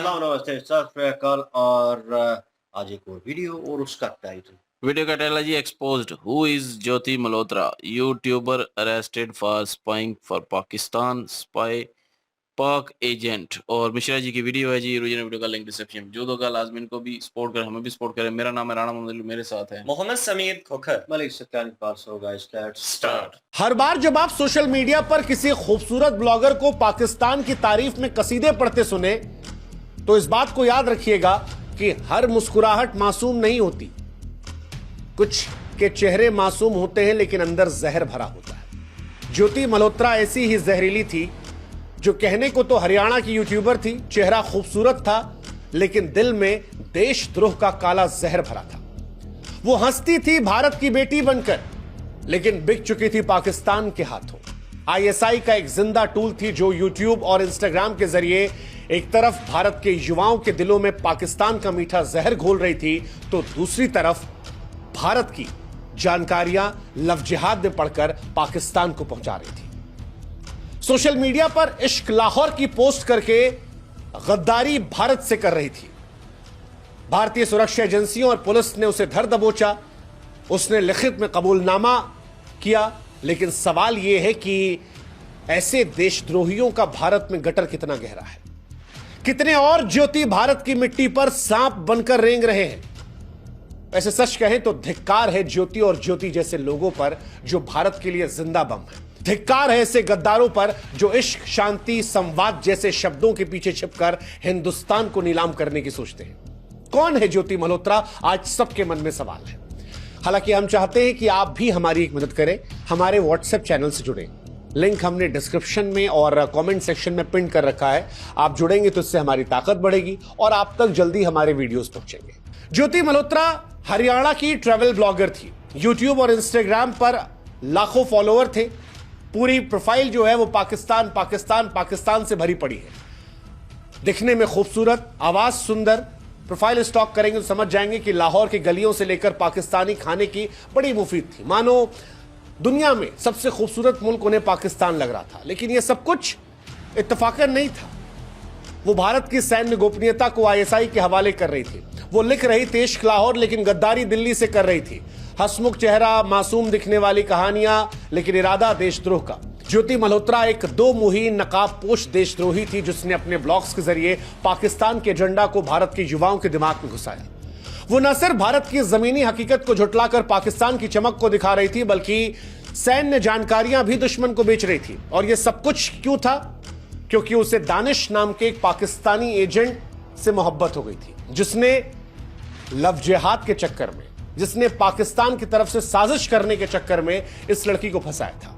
सलाम नमस्ते सत श्री अकाल और आज एक और वीडियो और उसका टाइटल वीडियो का टाइटल है जी exposed who is Jyoti Malhotra YouTuber arrested for spying for Pakistan spy Pak agent. और मिश्रा जी की वीडियो है जी। ओरिजिनल वीडियो का लिंक डिस्क्रिप्शन में। जो दो का लाजमी इनको भी सपोर्ट करें, हमें भी सपोर्ट करें। मेरा नाम है राणा मोहम्मद, मेरे साथ है मोहम्मद समीर खोखर, मलिक सत्यानी पास होगा। स्टार्ट। हर बार जब आप सोशल मीडिया पर किसी खूबसूरत ब्लॉगर को पाकिस्तान की तारीफ में कसीदे पढ़ते सुने तो इस बात को याद रखिएगा कि हर मुस्कुराहट मासूम नहीं होती। कुछ के चेहरे मासूम होते हैं लेकिन अंदर जहर भरा होता है। ज्योति मल्होत्रा ऐसी ही जहरीली थी जो कहने को तो हरियाणा की यूट्यूबर थी, चेहरा खूबसूरत था लेकिन दिल में देशद्रोह का काला जहर भरा था। वो हंसती थी भारत की बेटी बनकर लेकिन बिक चुकी थी पाकिस्तान के हाथों। आईएसआई का एक जिंदा टूल थी जो यूट्यूब और इंस्टाग्राम के जरिए एक तरफ भारत के युवाओं के दिलों में पाकिस्तान का मीठा जहर घोल रही थी तो दूसरी तरफ भारत की जानकारियां लव जिहाद में पढ़कर पाकिस्तान को पहुंचा रही थी। सोशल मीडिया पर इश्क लाहौर की पोस्ट करके गद्दारी भारत से कर रही थी। भारतीय सुरक्षा एजेंसियों और पुलिस ने उसे धर दबोचा। उसने लिखित में कबूलनामा किया लेकिन सवाल यह है कि ऐसे देशद्रोहियों का भारत में गटर कितना गहरा है। कितने और ज्योति भारत की मिट्टी पर सांप बनकर रेंग रहे हैं। ऐसे सच कहें तो धिक्कार है ज्योति और ज्योति जैसे लोगों पर जो भारत के लिए जिंदा बम है। धिक्कार है ऐसे गद्दारों पर जो इश्क, शांति, संवाद जैसे शब्दों के पीछे छिपकर हिंदुस्तान को नीलाम करने की सोचते हैं। कौन है ज्योति मल्होत्रा, आज सबके मन में सवाल है। हालांकि हम चाहते हैं कि आप भी हमारी एक मदद करें, हमारे व्हाट्सएप चैनल से जुड़ें। लिंक हमने डिस्क्रिप्शन में और कमेंट सेक्शन में पिन कर रखा है। आप जुड़ेंगे तो इससे हमारी ताकत बढ़ेगी और आप तक जल्दी हमारे वीडियोस पहुंचेंगे। ज्योति मल्होत्रा हरियाणा की ट्रैवल ब्लॉगर थी। यूट्यूब और इंस्टाग्राम पर लाखों फॉलोअर थे। पूरी प्रोफाइल जो है वो पाकिस्तान पाकिस्तान पाकिस्तान से भरी पड़ी है। दिखने में खूबसूरत, आवाज सुंदर। प्रोफाइल स्टॉक करेंगे तो समझ जाएंगे कि लाहौर की गलियों से लेकर पाकिस्तानी खाने की बड़ी मुफीद थी। मानो दुनिया में सबसे खूबसूरत मुल्क उन्हें पाकिस्तान लग रहा था। लेकिन यह सब कुछ इत्तफाकन नहीं था। वो भारत की सैन्य गोपनीयता को आईएसआई के हवाले कर रही थी। वो लिख रही थी इश्क लाहौर लेकिन गद्दारी दिल्ली से कर रही थी। हंसमुख चेहरा, मासूम दिखने वाली कहानियां लेकिन इरादा देशद्रोह का। ज्योति मल्होत्रा एक दो मुही नकाबपोश देशद्रोही थी जिसने अपने ब्लॉग्स के जरिए पाकिस्तान के एजेंडा को भारत के युवाओं के दिमाग में घुसाया। वो न सिर्फ भारत की जमीनी हकीकत को झुटलाकर पाकिस्तान की चमक को दिखा रही थी बल्कि सैन्य जानकारियां भी दुश्मन को बेच रही थी। और यह सब कुछ क्यों था? क्योंकि उसे दानिश नाम के एक पाकिस्तानी एजेंट से मोहब्बत हो गई थी जिसने लव जिहाद के चक्कर में, जिसने पाकिस्तान की तरफ से साजिश करने के चक्कर में इस लड़की को फंसाया था।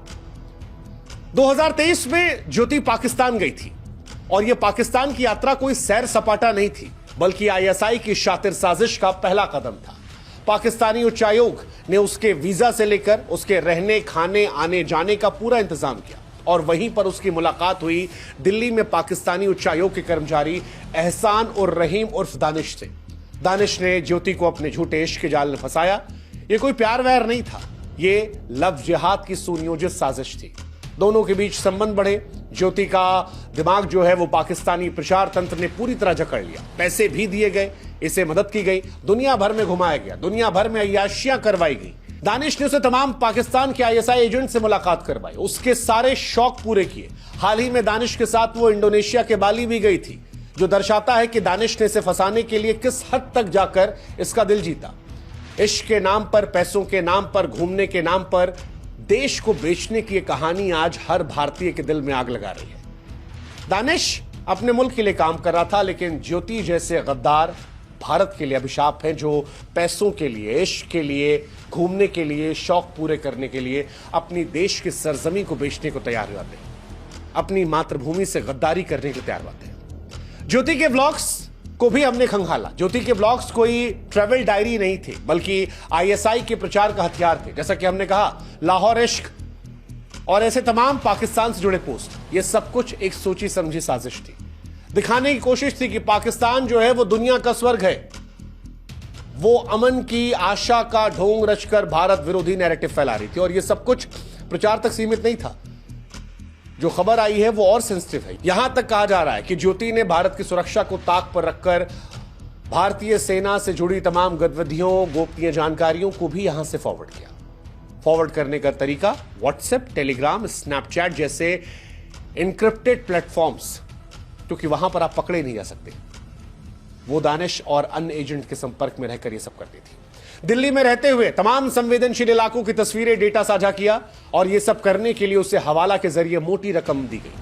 2023 में ज्योति पाकिस्तान गई थी और यह पाकिस्तान की यात्रा कोई सैर सपाटा नहीं थी बल्कि आईएसआई की शातिर साजिश का पहला कदम था। पाकिस्तानी उच्चायोग ने उसके वीजा से लेकर उसके रहने, खाने, आने जाने का पूरा इंतजाम किया और वहीं पर उसकी मुलाकात हुई दिल्ली में पाकिस्तानी उच्चायोग के कर्मचारी एहसान और रहीम उर्फ दानिश से। दानिश ने ज्योति को अपने झूठे इश्क के जाल में फंसाया। यह कोई प्यार वैर नहीं था, यह लव जिहाद की सुनियोजित साजिश थी। दोनों के बीच संबंध बढ़े। ज्योति का दिमाग जो है वो पाकिस्तानी प्रचार तंत्र ने पूरी तरह जकड़ लिया। पैसे भी दिए गए, इसे मदद की गई, दुनिया भर में घुमाया गया, दुनिया भर में अय्याशियां करवाई गई। दानिश ने उसे तमाम पाकिस्तान के आईएसआई एजेंट से मुलाकात करवाई, उसके सारे शौक पूरे किए। हाल ही में दानिश के साथ वो इंडोनेशिया के बाली भी गई थी, जो दर्शाता है कि दानिश ने इसे फंसाने के लिए किस हद तक जाकर इसका दिल जीता। इश्क के नाम पर, पैसों के नाम पर, घूमने के नाम पर देश को बेचने की कहानी आज हर भारतीय के दिल में आग लगा रही है। दानिश अपने मुल्क के लिए काम कर रहा था लेकिन ज्योति जैसे गद्दार भारत के लिए अभिशाप हैं जो पैसों के लिए, इश्क के लिए, घूमने के लिए, शौक पूरे करने के लिए अपनी देश की सरजमी को बेचने को तैयार रहते हैं, अपनी मातृभूमि से गद्दारी करने के लिए तैयार रहते हैं। ज्योति के व्लॉग्स को भी हमने खंगाला। ज्योति के ब्लॉग्स कोई ट्रैवल डायरी नहीं थे बल्कि आईएसआई के प्रचार का हथियार थे। जैसा कि हमने कहा, लाहौर इश्क और ऐसे तमाम पाकिस्तान से जुड़े पोस्ट, ये सब कुछ एक सोची समझी साजिश थी। दिखाने की कोशिश थी कि पाकिस्तान जो है वो दुनिया का स्वर्ग है। वो अमन की आशा का ढोंग रचकर भारत विरोधी नैरेटिव फैला रही थी और ये सब कुछ प्रचार तक सीमित नहीं था। जो खबर आई है वो और सेंसिटिव है। यहां तक कहा जा रहा है कि ज्योति ने भारत की सुरक्षा को ताक पर रखकर भारतीय सेना से जुड़ी तमाम गतिविधियों, गोपनीय जानकारियों को भी यहां से फॉरवर्ड किया। फॉरवर्ड करने का तरीका व्हाट्सएप, टेलीग्राम, स्नैपचैट जैसे इनक्रिप्टेड प्लेटफॉर्म्स, क्योंकि वहां पर आप पकड़े नहीं जा सकते। वो दानिश और अन्य एजेंट के संपर्क में रहकर यह सब करती थी। दिल्ली में रहते हुए तमाम संवेदनशील इलाकों की तस्वीरें, डेटा साझा किया और यह सब करने के लिए उसे हवाला के जरिए मोटी रकम दी गई।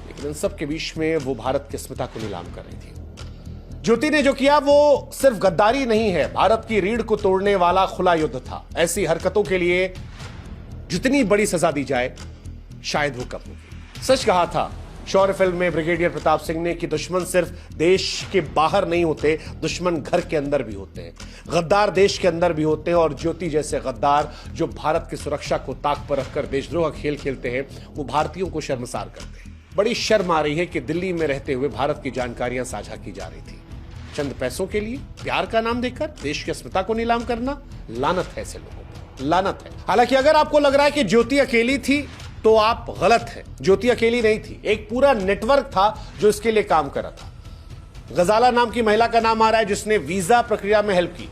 लेकिन इन सब के बीच में वो भारत की अस्मिता को नीलाम कर रही थी। ज्योति ने जो किया वो सिर्फ गद्दारी नहीं है, भारत की रीढ़ को तोड़ने वाला खुला युद्ध था। ऐसी हरकतों के लिए जितनी बड़ी सजा दी जाए शायद वो कम होगी। सच कहा था शौर्य फिल्म में ब्रिगेडियर प्रताप सिंह ने कि दुश्मन सिर्फ देश के बाहर नहीं होते, दुश्मन घर के अंदर भी होते हैं, गद्दार देश के अंदर भी होते हैं। और ज्योति जैसे गद्दार जो भारत की सुरक्षा को ताक पर रखकर देशद्रोह का खेल खेलते हैं, वो भारतीयों को शर्मसार करते हैं। बड़ी शर्म आ रही है कि दिल्ली में रहते हुए भारत की जानकारियां साझा की जा रही थी। चंद पैसों के लिए प्यार का नाम देकर देश की अस्मिता को नीलाम करना, लानत है ऐसे लोगों को, लानत है। हालांकि अगर आपको लग रहा है कि ज्योति अकेली थी तो आप गलत हैं। ज्योति अकेली नहीं थी, एक पूरा नेटवर्क था जो इसके लिए काम कर रहा था। गजाला नाम की महिला का नाम आ रहा है जिसने वीजा प्रक्रिया में हेल्प की।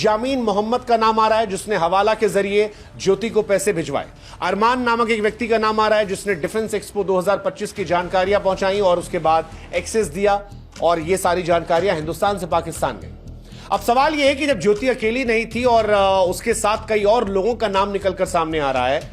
यामीन मोहम्मद का नाम आ रहा है जिसने हवाला के जरिए ज्योति को पैसे भिजवाए। अरमान नामक एक व्यक्ति का नाम आ रहा है जिसने डिफेंस एक्सपो 2025 की जानकारियां पहुंचाई और उसके बाद एक्सेस दिया और ये सारी जानकारियां हिंदुस्तान से पाकिस्तान गई। अब सवाल यह है कि जब ज्योति अकेली नहीं थी और उसके साथ कई और लोगों का नाम निकलकर सामने आ रहा है,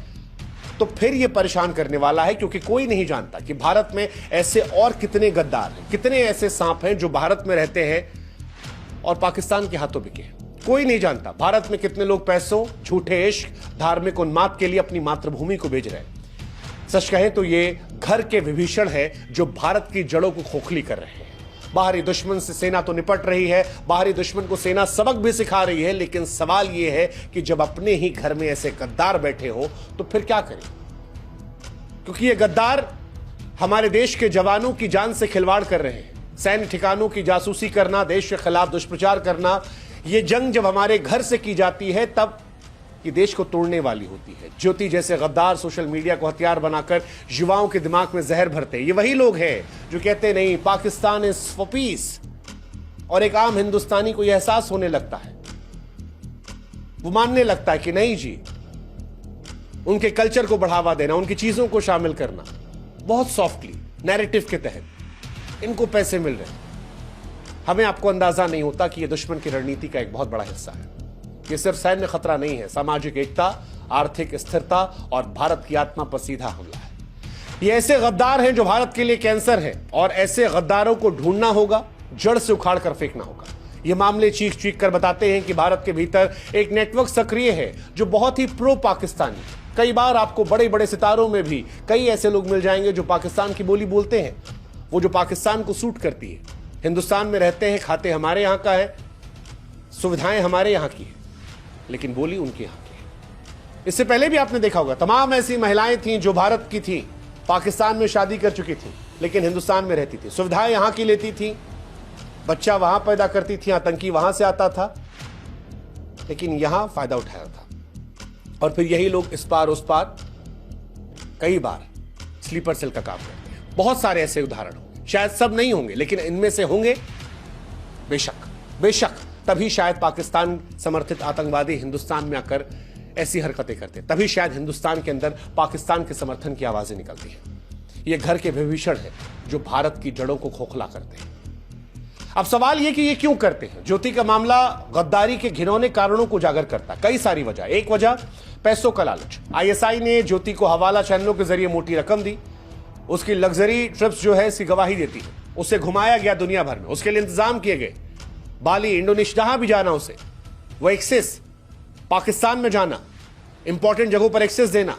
तो फिर यह परेशान करने वाला है, क्योंकि कोई नहीं जानता कि भारत में ऐसे और कितने गद्दार हैं, कितने ऐसे सांप हैं जो भारत में रहते हैं और पाकिस्तान के हाथों बिके हैं। कोई नहीं जानता भारत में कितने लोग पैसों, झूठे इश्क, धार्मिक उन्माद के लिए अपनी मातृभूमि को भेज रहे हैं। सच कहें तो ये घर के विभीषण है जो भारत की जड़ों को खोखली कर रहे हैं। बाहरी दुश्मन से सेना तो निपट रही है, बाहरी दुश्मन को सेना सबक भी सिखा रही है, लेकिन सवाल यह है कि जब अपने ही घर में ऐसे गद्दार बैठे हो तो फिर क्या करें? क्योंकि ये गद्दार हमारे देश के जवानों की जान से खिलवाड़ कर रहे हैं। सैन्य ठिकानों की जासूसी करना, देश के खिलाफ दुष्प्रचार करना, ये जंग जब हमारे घर से की जाती है तब ये देश को तोड़ने वाली होती है। ज्योति जैसे गद्दार सोशल मीडिया को हथियार बनाकर युवाओं के दिमाग में जहर भरते हैं। ये वही लोग हैं जो कहते नहीं पाकिस्तान इज फॉर पीस, और एक आम हिंदुस्तानी को यह एहसास होने लगता है, वो मानने लगता है कि नहीं जी, उनके कल्चर को बढ़ावा देना, उनकी चीजों को शामिल करना बहुत सॉफ्टली नैरेटिव के तहत इनको पैसे मिल रहे हैं। हमें आपको अंदाजा नहीं होता कि यह दुश्मन की रणनीति का एक बहुत बड़ा हिस्सा है। यह सिर्फ सैन्य खतरा नहीं है, सामाजिक एकता, आर्थिक स्थिरता और भारत की आत्मा पर सीधा हमला है। ये ऐसे गद्दार हैं जो भारत के लिए कैंसर है और ऐसे गद्दारों को ढूंढना होगा, जड़ से उखाड़ कर फेंकना होगा। ये मामले चीख चीख कर बताते हैं कि भारत के भीतर एक नेटवर्क सक्रिय है जो बहुत ही प्रो पाकिस्तानी। कई बार आपको बड़े बड़े सितारों में भी कई ऐसे लोग मिल जाएंगे जो पाकिस्तान की बोली बोलते हैं, वो जो पाकिस्तान को सूट करती है। हिंदुस्तान में रहते हैं, खाते हमारे यहां का है, सुविधाएं हमारे यहां की है, लेकिन बोली उनके यहां की है। इससे पहले भी आपने देखा होगा तमाम ऐसी महिलाएं थीं जो भारत की थीं, पाकिस्तान में शादी कर चुकी थीं, लेकिन हिंदुस्तान में रहती थी, सुविधाएं यहां की लेती थी, बच्चा वहां पैदा करती थी, आतंकी वहां से आता था, लेकिन यहां फायदा उठाया था। और फिर यही लोग इस पार उस पार कई बार स्लीपर सेल का काम करते हैं। बहुत सारे ऐसे उदाहरण होंगे, शायद सब नहीं होंगे, लेकिन इनमें से होंगे बेशक बेशक। तभी शायद पाकिस्तान समर्थित आतंकवादी हिंदुस्तान में आकर ऐसी हरकतें करते, तभी शायद हिंदुस्तान के अंदर पाकिस्तान के समर्थन की आवाजें निकलती हैं। ये घर के विभीषण है जो भारत की जड़ों को खोखला करते हैं। अब सवाल यह कि ये क्यों करते हैं? ज्योति का मामला गद्दारी के घिनौने कारणों को उजागर करता है। कई सारी वजह। एक वजह पैसों का लालच। आईएसआई ने ज्योति को हवाला चैनलों के जरिए मोटी रकम दी, उसकी लग्जरी ट्रिप्स जो है इसकी गवाही देती है। उसे घुमाया गया दुनिया भर में, उसके लिए इंतजाम किए गए, बाली, इंडोनेशिया, जहां भी जाना उसे, वो एक्सेस, पाकिस्तान में जाना, इंपॉर्टेंट जगहों पर एक्सेस देना।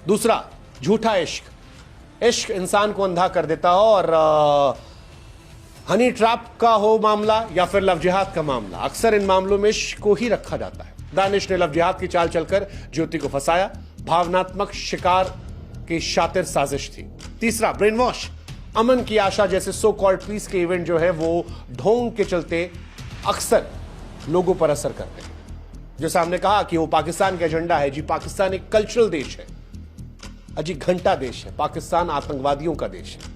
दूसरा, झूठा इश्क। इश्क इंसान को अंधा कर देता हो, और हनी ट्रैप का हो मामला या फिर लव जिहाद का मामला, अक्सर इन मामलों में इश्क को ही रखा जाता है। दानिश ने लव जिहाद की चाल चलकर ज्योति को फंसाया, भावनात्मक शिकार की शातिर साजिश थी। तीसरा, ब्रेन वॉश। अमन की आशा जैसे सो कॉल्ड पीस के इवेंट जो है वो ढोंग के चलते अक्सर लोगों पर असर करते हैं। जैसा हमने कहा कि वो पाकिस्तान का एजेंडा है। जी, पाकिस्तान एक कल्चरल देश है, अजी घंटा देश है। पाकिस्तान आतंकवादियों का देश है।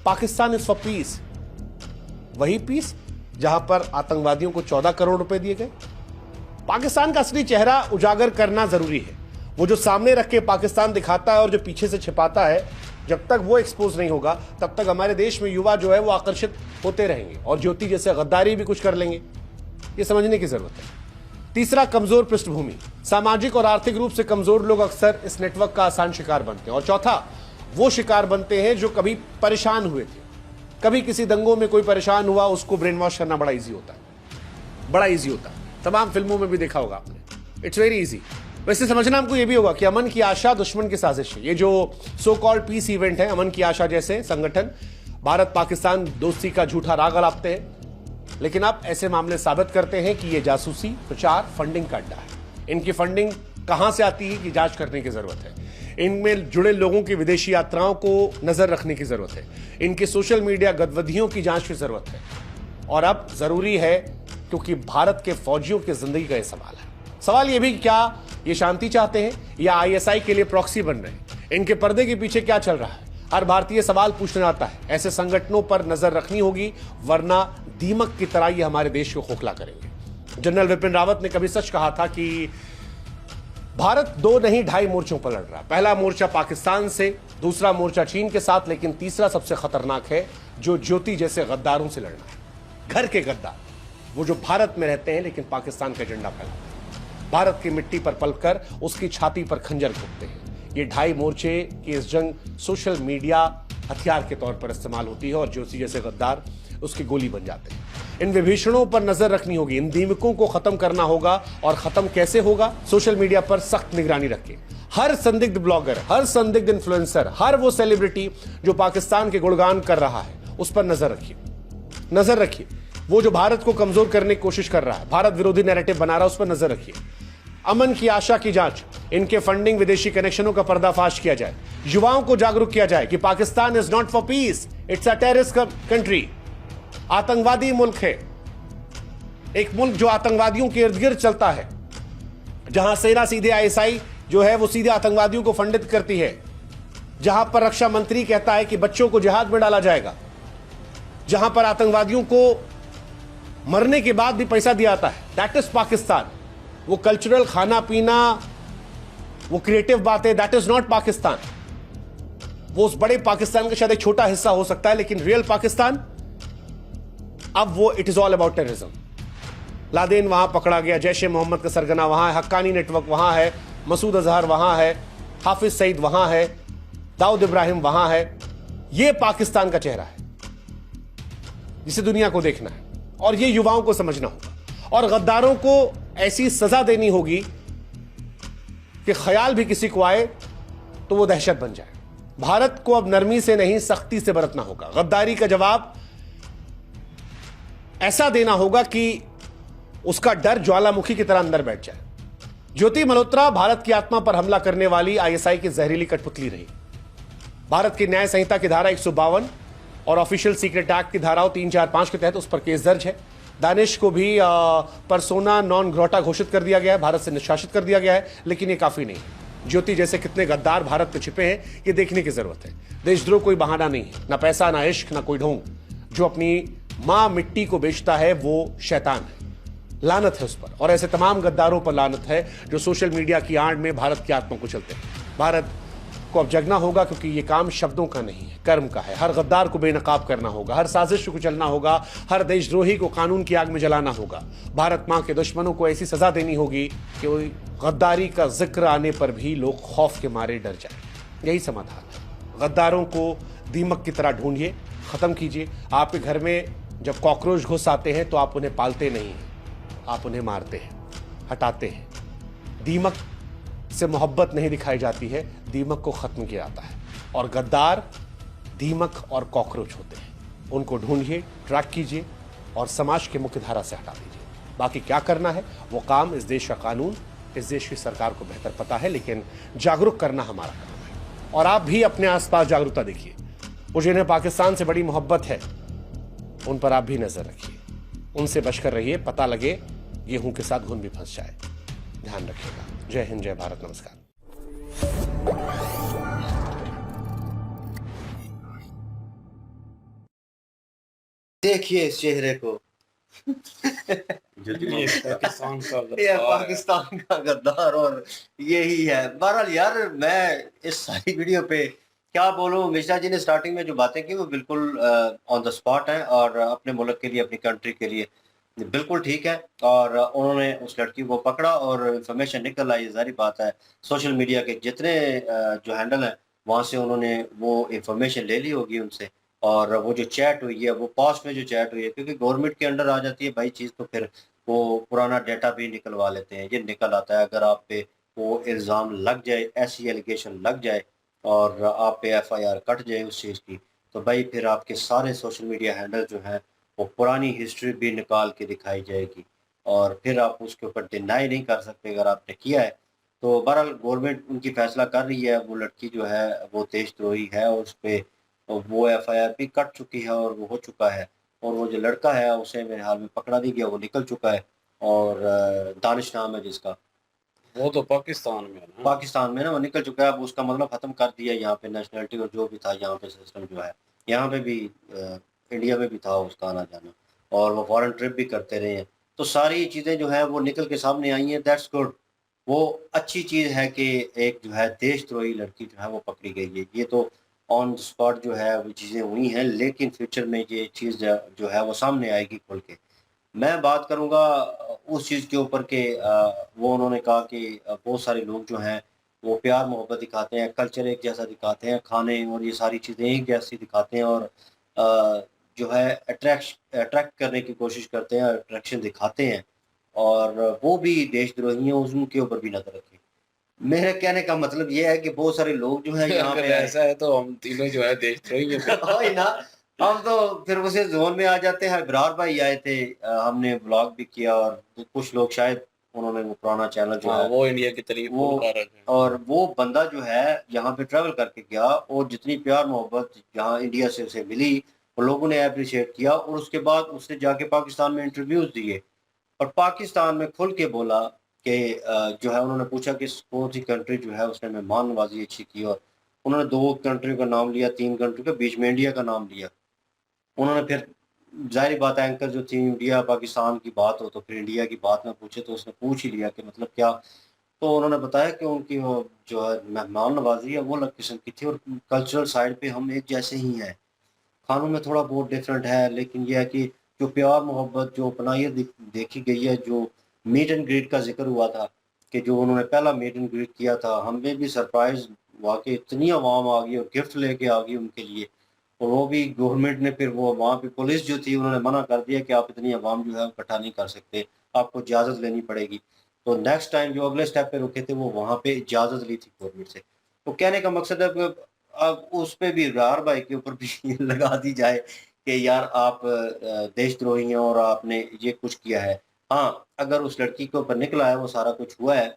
पाकिस्तान इज फॉर पीस, वही पीस जहां पर आतंकवादियों को 14 करोड़ रुपए दिए गए। पाकिस्तान का असली चेहरा उजागर करना जरूरी है। वो जो सामने रख के पाकिस्तान दिखाता है और जो पीछे से छिपाता है, जब तक वो एक्सपोज नहीं होगा तब तक हमारे देश में युवा जो है वो आकर्षित होते रहेंगे और ज्योति जैसे गद्दारी भी कुछ कर लेंगे। ये समझने की जरूरत है। तीसरा, कमजोर पृष्ठभूमि। सामाजिक और आर्थिक रूप से कमजोर लोग अक्सर इस नेटवर्क का आसान शिकार बनते हैं। और चौथा, वो शिकार बनते हैं जो कभी परेशान हुए थे, कभी किसी दंगों में कोई परेशान हुआ, उसको ब्रेन वॉश करना बड़ा इजी होता है, बड़ा इजी होता है। तमाम फिल्मों में भी देखा होगा आपने, इट्स वेरी इजी। वैसे समझना हमको ये भी होगा कि अमन की आशा दुश्मन की साजिश है। ये जो सो कॉल्ड पीस इवेंट है, अमन की आशा जैसे संगठन भारत पाकिस्तान दोस्ती का झूठा राग अलापते हैं, लेकिन अब ऐसे मामले साबित करते हैं कि ये जासूसी, प्रचार, फंडिंग का अड्डा है। इनकी फंडिंग कहां से आती है कि जांच करने की जरूरत है। इनमें जुड़े लोगों की विदेशी यात्राओं को नजर रखने की जरूरत है। इनके सोशल मीडिया गतिविधियों की जांच की जरूरत है। और अब जरूरी है, क्योंकि भारत के फौजियों की जिंदगी का यह सवाल है। सवाल यह भी कि क्या ये शांति चाहते हैं या आईएसआई के लिए प्रॉक्सी बन रहे हैं? इनके पर्दे के पीछे क्या चल रहा है? हर भारतीय सवाल पूछने आता है। ऐसे संगठनों पर नजर रखनी होगी, वरना दीमक की तरह ये हमारे देश को खोखला करेंगे। जनरल विपिन रावत ने कभी सच कहा था कि भारत 2 नहीं 2.5 मोर्चों पर लड़ रहा है। पहला मोर्चा पाकिस्तान से, दूसरा मोर्चा चीन के साथ, लेकिन तीसरा सबसे खतरनाक है, जो ज्योति जैसे गद्दारों से लड़ना है। घर के गद्दार, वो जो भारत में रहते हैं लेकिन पाकिस्तान का एजेंडा फैलाते हैं, भारत की मिट्टी पर पलकर उसकी छाती पर खंजर घोंपते हैं। ये 2.5 मोर्चे की इस जंग सोशल मीडिया हथियार के तौर पर इस्तेमाल होती है और ज्योति जैसे गद्दार उसकी गोली बन जाते हैं। इन विभीषणों पर नजर रखनी होगी, इन दीमकों को खत्म करना होगा। और खत्म कैसे होगा? सोशल मीडिया पर सख्त निगरानी रखें। हर संदिग्ध ब्लॉगर, हर संदिग्ध इन्फ्लुएंसर, हर वो सेलिब्रिटी जो पाकिस्तान के गुणगान कर रहा है, उस पर नजर रखिए, नजर रखिए। वो जो भारत को कमजोर करने की कोशिश कर रहा है, भारत विरोधी नैरेटिव बना रहा है, उस पर नजर रखिए। अमन की आशा की जांच, इनके फंडिंग, विदेशी कनेक्शनों का पर्दाफाश किया जाए। युवाओं को जागरूक किया जाए कि Pakistan is not for piece, it's a terrorist country. आतंकवादी मुल्क है, एक मुल्क जो आतंकवादियों के इर्द गिर्द चलता है, जहां सेना सीधे आईएसआई जो है वो सीधे आतंकवादियों को फंडित करती है, जहां पर रक्षा मंत्री कहता है कि बच्चों को जिहाद में डाला जाएगा, जहां पर आतंकवादियों को मरने के बाद भी पैसा दिया जाता है। That is Pakistan. वो कल्चरल खाना पीना, वो क्रिएटिव बातें, दैट इज नॉट पाकिस्तान। वो उस बड़े पाकिस्तान का शायद एक छोटा हिस्सा हो सकता है, लेकिन रियल पाकिस्तान अब वो it is all about terrorism. Laden वहां पकड़ा गया, जैश ए मोहम्मद का सरगना वहां है, हक्कानी नेटवर्क वहां है, मसूद अजहर वहां है, हाफिज सईद वहां है, दाऊद इब्राहिम वहां है। ये पाकिस्तान का चेहरा है जिसे दुनिया को देखना है और ये युवाओं को समझना होगा। और गद्दारों को ऐसी सजा देनी होगी कि ख्याल भी किसी को आए तो वो दहशत बन जाए। भारत को अब नरमी से नहीं, सख्ती से बरतना होगा। गद्दारी का जवाब ऐसा देना होगा कि उसका डर ज्वालामुखी की तरह अंदर बैठ जाए। ज्योति मल्होत्रा भारत की आत्मा पर हमला करने वाली आईएसआई की जहरीली कठपुतली रही। भारत की न्याय संहिता की धारा 152 और ऑफिशियल सीक्रेट एक्ट की धाराओं 3, 4, 5 के तहत उस पर केस दर्ज है। दानिश को भी पर्सोना नॉन ग्रोटा घोषित कर दिया गया है, भारत से निष्कासित कर दिया गया है, लेकिन ये काफी नहीं है। ज्योति जैसे कितने गद्दार भारत में छिपे हैं, ये देखने की जरूरत है। देशद्रोह कोई बहाना नहीं है, ना पैसा, ना इश्क, ना कोई ढोंग। जो अपनी मां मिट्टी को बेचता है वो शैतान है। लानत है उस पर, और ऐसे तमाम गद्दारों पर लानत है जो सोशल मीडिया की आड़ में भारत की आत्मा को चलते हैं। भारत को अब जगना होगा, क्योंकि ये काम शब्दों का नहीं है, कर्म का है। हर गद्दार को बेनकाब करना होगा, हर साजिश को चलना होगा, हर देशद्रोही को कानून की आग में जलाना होगा। भारत मां के दुश्मनों को ऐसी सजा देनी होगी कि गद्दारी का जिक्र आने पर भी लोग खौफ के मारे डर जाए। यही समाधान है। गद्दारों को दीमक की तरह ढूंढिए, खत्म कीजिए। आपके घर में जब कॉकरोच घुस आते हैं तो आप उन्हें पालते नहीं हैं, आप उन्हें मारते हैं, हटाते हैं। दीमक से मोहब्बत नहीं दिखाई जाती है, दीमक को खत्म किया जाता है। और गद्दार दीमक और कॉकरोच होते हैं। उनको ढूंढिए, ट्रैक कीजिए और समाज के मुख्य धारा से हटा दीजिए। बाकी क्या करना है वो काम इस देश का कानून, इस देश की सरकार को बेहतर पता है, लेकिन जागरूक करना हमारा काम है। और आप भी अपने आसपास जागरूकता देखिए। वो जिन्हें पाकिस्तान से बड़ी मोहब्बत है, उन पर आप भी नजर रखिए, उनसे बचकर रहिए। पता लगे गेहूं के साथ घुन भी फंस जाए। ध्यान रखिएगा। जय हिंद, जय भारत, नमस्कार। देखिए इस चेहरे को। ये पाकिस्तान का ये गद्दार है। पाकिस्तान का गद्दार और यही है। बहरहाल यार मैं इस सारी वीडियो पे क्या बोलूँ, मिश्रा जी ने स्टार्टिंग में जो बातें की वो बिल्कुल ऑन द स्पॉट हैं और अपने मुल्क के लिए, अपनी कंट्री के लिए बिल्कुल ठीक है। और उन्होंने उस लड़की को पकड़ा और इन्फॉर्मेशन निकल आई, ज़ाहिर बात है सोशल मीडिया के जितने जो हैंडल हैं वहाँ से उन्होंने वो इन्फॉर्मेशन ले ली होगी उनसे। और वो जो चैट हुई है, वो पास्ट में जो चैट हुई है, क्योंकि गवर्नमेंट के अंडर आ जाती है भाई चीज़, तो फिर वो पुराना डेटा भी निकलवा लेते हैं। ये निकल आता है अगर आप पे वो इल्ज़ाम लग जाए, ऐसी एलिगेशन लग जाए और आप पे एफआईआर कट जाए उस चीज़ की, तो भाई फिर आपके सारे सोशल मीडिया हैंडल जो हैं वो पुरानी हिस्ट्री भी निकाल के दिखाई जाएगी और फिर आप उसके ऊपर डिनाई नहीं कर सकते अगर आपने किया है। तो बहरहाल गवर्नमेंट उनकी फैसला कर रही है, वो लड़की जो है वो देशद्रोही है और उस पे वो एफआईआर भी कट चुकी है और वो हो चुका है। और वो जो लड़का है उसे मेरे हाल में पकड़ा भी गया, वो निकल चुका है और दानिश नाम है जिसका, वो तो पाकिस्तान में है ना। पाकिस्तान में ना वो निकल चुका है। अब उसका मतलब ख़त्म कर दिया यहाँ पे नेशनलिटी और जो भी था यहाँ पे सिस्टम जो है। यहाँ पे भी इंडिया में भी था उसका आना जाना और वो फॉरेन ट्रिप भी करते रहे हैं। तो सारी चीज़ें जो हैं वो निकल के सामने आई हैं, दैट्स गुड। वो अच्छी चीज़ है कि एक जो है देशद्रोही लड़की जो है वो पकड़ी गई है। ये तो ऑन द स्पॉट जो है वो चीज़ें हुई हैं, लेकिन फ्यूचर में ये चीज़ जो है वो सामने आएगी खुल के। मैं बात करूँगा उस चीज़ के ऊपर कि वो उन्होंने कहा कि बहुत सारे लोग जो हैं वो प्यार मोहब्बत दिखाते हैं, कल्चर एक जैसा दिखाते हैं, खाने और ये सारी चीज़ें एक जैसी दिखाते हैं और जो है अट्रैक्ट करने की कोशिश करते हैं, अट्रैक्शन दिखाते हैं और वो भी देशद्रोही हैं, उनके ऊपर भी नज़र रखें। मेरे कहने का मतलब ये है कि बहुत सारे लोग जो हैं यहाँ अगर पे ऐसा है तो हम तीनों जो है देशद्रोही हैं फिर। वही ना, हम तो फिर उसी ज़ोन में आ जाते हैं। इब्रार भाई आए थे, हमने व्लॉग भी किया और कुछ लोग शायद उन्होंने वो पुराना चैनल जो हाँ, है वो इंडिया की तारीफ वो, फुल कर रहे हैं। और वो बंदा जो है यहाँ पे ट्रैवल करके गया और जितनी प्यार मोहब्बत जहाँ इंडिया से उसे मिली, वो लोगों ने एप्रिशिएट किया और उसके बाद उसने जाके पाकिस्तान में इंटरव्यूज़ दिए और पाकिस्तान में खुल के बोला कि जो है उन्होंने पूछा कि कौन-सी कंट्री जो है उसने मेहमान नवाज़ी अच्छी की और उन्होंने 2 कंट्री का नाम लिया, 3 कंट्री का, बीच में इंडिया का नाम लिया। उन्होंने फिर ज़ाहिर बात है एंकर जो थी इंडिया पाकिस्तान की बात हो तो फिर इंडिया की बात ना पूछे, तो उसने पूछ ही लिया कि मतलब क्या? तो उन्होंने बताया कि उनकी वो जो है मेहमान नवाज़ी है वो अलग किस्म की थी और कल्चरल साइड पे हम एक जैसे ही हैं। खानों में थोड़ा बहुत डिफरेंट है, लेकिन ये है कि जो प्यार मोहब्बत जो अपनाई देखी गई है, जो मीट एंड ग्रीट का ज़िक्र हुआ था कि जो उन्होंने पहला मीट एंड ग्रीट किया था, हमें भी सरप्राइज़ हुआ कि इतनी अवाम आ गई और गिफ्ट लेके आ गई उनके लिए। और वो भी गवर्नमेंट ने फिर वो वहाँ पे पुलिस जो थी उन्होंने मना कर दिया कि आप इतनी अवाम जो है इकट्ठा नहीं कर सकते, आपको इजाज़त लेनी पड़ेगी। तो नेक्स्ट टाइम जो अगले स्टेप पे रुके थे वो वहाँ पे इजाज़त ली थी गवर्नमेंट से। तो कहने का मकसद है कि अब उस पे भी इब्रार भाई के ऊपर भी लगा दी जाए कि यार आप देशद्रोही हैं और आपने ये कुछ किया है। हाँ, अगर उस लड़की के ऊपर निकला है वो सारा कुछ हुआ है,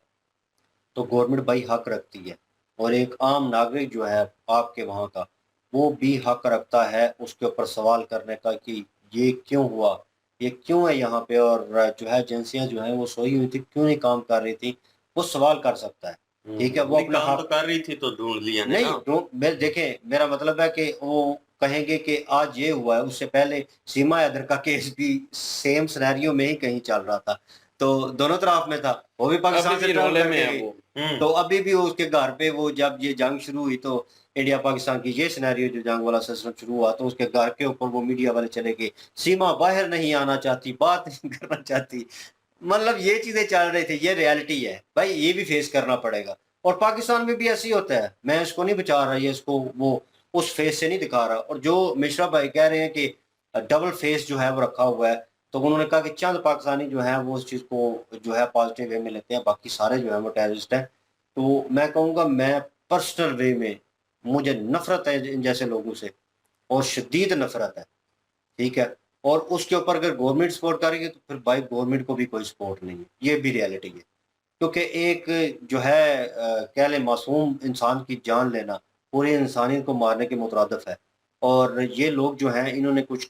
तो गवर्नमेंट भाई हक रखती है और एक आम नागरिक जो है आपके वहाँ का, वो भी हक रखता है उसके ऊपर सवाल करने का कि ये क्यों हुआ? ये क्यों है यहाँ पे? और जो है एजेंसियाँ जो हैं वो सोई हुई थी, क्यों नहीं काम कर रही थी? वो सवाल कर सकता है, ठीक है? वो नहीं अपना काम तो हक कर रही थी तो ढूँढ लिया ने नहीं ना। डोंट मैं देखें, मेरा मतलब है कि वो कहेंगे कि आज ये हुआ है, उससे पहले सीमा हैदर का केस भी सेम सिनेरियो में ही कहीं चल रहा था। तो दोनों तरफ में था, वो भी पाकिस्तान अभी से भी ट्रैवल रोले में करके है गई। वो। तो अभी भी उसके घर पे वो जब ये जंग शुरू हुई तो इंडिया पाकिस्तान की ये सिनेरियो जो जंग वाला सिस्टम शुरू हुआ तो उसके घर के ऊपर वो मीडिया वाले चले गए, सीमा बाहर नहीं आना चाहती, बात नहीं करना चाहती। मतलब ये चीज़ें चल रही थी, ये रियलिटी है। भाई ये भी फेस करना पड़ेगा और पाकिस्तान में भी ऐसे ही होता है। मैं इसको नहीं बचा रहा, ये इसको वो उस फेस से नहीं दिखा रहा और जो मिश्रा भाई कह रहे हैं कि डबल फेस जो है वो रखा हुआ है, तो उन्होंने कहा कि चंद पाकिस्तानी जो हैं वो उस चीज़ को जो है पॉजिटिव वे में लेते हैं, बाकी सारे जो हैं वो टेररिस्ट हैं। तो मैं कहूँगा मैं पर्सनल वे में मुझे नफ़रत है इन जैसे लोगों से और शदीद नफ़रत है, ठीक है? और उसके ऊपर अगर गवर्नमेंट सपोर्ट करेगी तो फिर भाई गवर्नमेंट को भी कोई सपोर्ट नहीं है, ये भी रियलिटी है। क्योंकि एक जो है कह लें मासूम इंसान की जान लेना पूरी इंसानियत को मारने के मुतरादिफ है और ये लोग जो हैं इन्होंने कुछ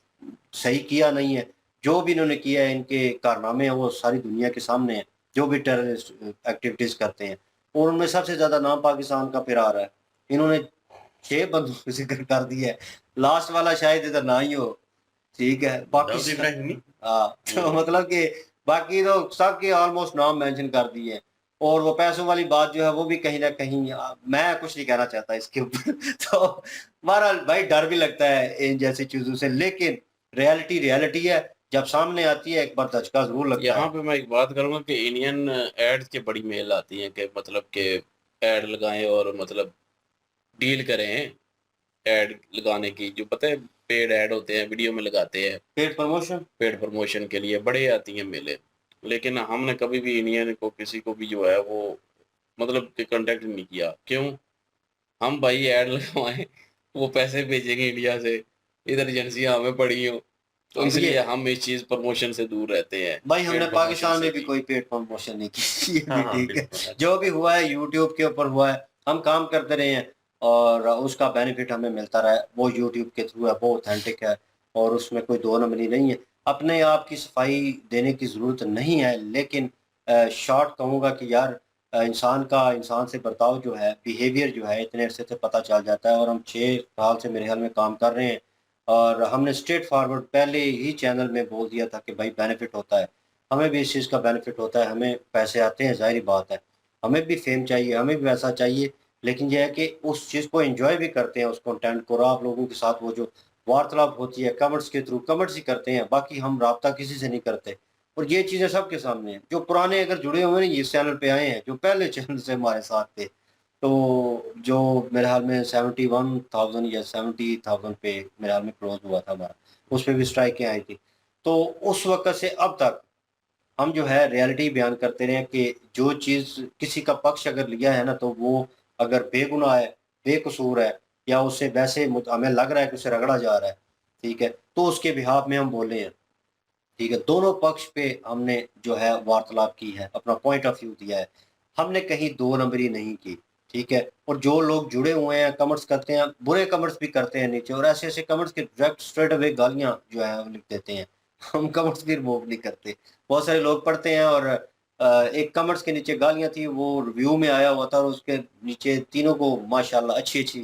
सही किया नहीं है। जो भी इन्होंने किया है इनके कारनामे हैं वो सारी दुनिया के सामने हैं, जो भी टेररिस्ट एक्टिविटीज़ करते हैं और उनमें सबसे ज़्यादा नाम पाकिस्तान का फिर आ रहा है। इन्होंने 6 बंदों का ज़िक्र कर दिया है, लास्ट वाला शायद इधर ना ही हो। ठीक है, दाऊद पाकिस्तान इब्राहिमी हाँ, तो मतलब कि बाकी तो सबके ऑलमोस्ट नाम मेंशन कर दिए हैं और वो पैसों वाली बात जो है वो भी कहीं न कहीं मैं कुछ नहीं कहना चाहता इसके ऊपर तो बहरहाल भाई डर भी लगता है इन जैसी चीज़ों से लेकिन रियलिटी रियलिटी है, जब सामने आती है एक बार धचका ज़रूर लगता यहाँ है। पे मैं एक बात करूँगा कि इंडियन एड्स की बड़ी मेल आती है कि मतलब कि ऐड लगाएँ और मतलब डील करें ऐड लगाने की, जो पता है पेड ऐड होते हैं, वीडियो में लगाते हैं, पेड प्रमोशन पेड प्रमोशन के लिए बड़े आती हैं मेलें। लेकिन हमने कभी भी इंडियन को किसी को भी जो है वो मतलब कि कॉन्टैक्ट नहीं किया। क्यों? हम भाई ऐड लगवाएँ, वो पैसे भेजेंगे इंडिया से, इधर एजेंसियाँ हमें पड़ी हों, तो अब ये इसलिए हम इस चीज़ प्रमोशन से दूर रहते हैं, भाई हमने पेड प्रमोशन पाकिस्तान से में भी जी। कोई पेड प्रमोशन नहीं की ये हाँ, भी हाँ, ठीक है। बिल्कुल। जो भी हुआ है यूट्यूब के ऊपर हुआ है, हम काम करते रहे हैं और उसका बेनिफिट हमें मिलता रहा है, वो यूट्यूब के थ्रू है, वो ऑथेंटिक है और उसमें कोई दो नंबरी नहीं है। अपने आप की सफाई देने की ज़रूरत नहीं है लेकिन शॉर्ट कहूँगा कि यार इंसान का इंसान से बर्ताव जो है, बिहेवियर जो है इतने अरसे से पता चल जाता है और हम 6 साल से मेरे ख़्याल में काम कर रहे हैं और हमने स्ट्रेट फॉरवर्ड पहले ही चैनल में बोल दिया था कि भाई बेनिफिट होता है। हमें भी इस चीज़ का बेनिफिट होता है, हमें पैसे आते हैं, ज़ाहिर-सी बात है। हमें भी फ़ेम चाहिए, हमें भी पैसा चाहिए, लेकिन ये है कि उस चीज़ को एन्जॉय भी करते हैं उस कंटेंट को और आप लोगों के साथ वो जो वार्तालाप होती है कमेंट्स के थ्रू, कमेंट्स ही करते हैं, बाकी हम राब्ता किसी से नहीं करते। और ये चीज़ें सबके सामने हैं। जो पुराने अगर जुड़े हुए हैं इस चैनल पे आए हैं, जो पहले चैनल से हमारे साथ थे, तो जो मेरे ख़्याल में 71,000 या 70,000 पे मेरे ख़्याल में क्लोज़ हुआ था हमारा, उसपे भी स्ट्राइकें आई थी। तो उस वक़्त से अब तक हम जो है रियलिटी बयान करते रहे हैं कि जो चीज़ किसी का पक्ष अगर लिया है ना, तो वो अगर बेगुनाह है, बेकसूर है या उससे वैसे हमें लग रहा है कि उसे रगड़ा जा रहा है, ठीक है? तो उसके बिहाफ़ में हम बोले हैं, ठीक है? दोनों पक्ष पे हमने जो है वार्तालाप की है, अपना पॉइंट ऑफ व्यू दिया है। हमने कहीं दो नंबरी नहीं की, ठीक है? और जो लोग जुड़े हुए हैं, कमेंट्स करते हैं, बुरे कमेंट्स भी करते हैं नीचे और ऐसे-ऐसे कमेंट्स के डायरेक्ट स्ट्रेट अवे गालियाँ जो है वो लिख देते हैं। हम कमेंट्स भी रिमूव नहीं करते। बहुत सारे लोग पढ़ते हैं और एक कमेंट्स के नीचे गालियाँ थी, वो रिव्यू में आया हुआ था और उसके नीचे तीनों को माशाल्लाह अच्छी-अच्छी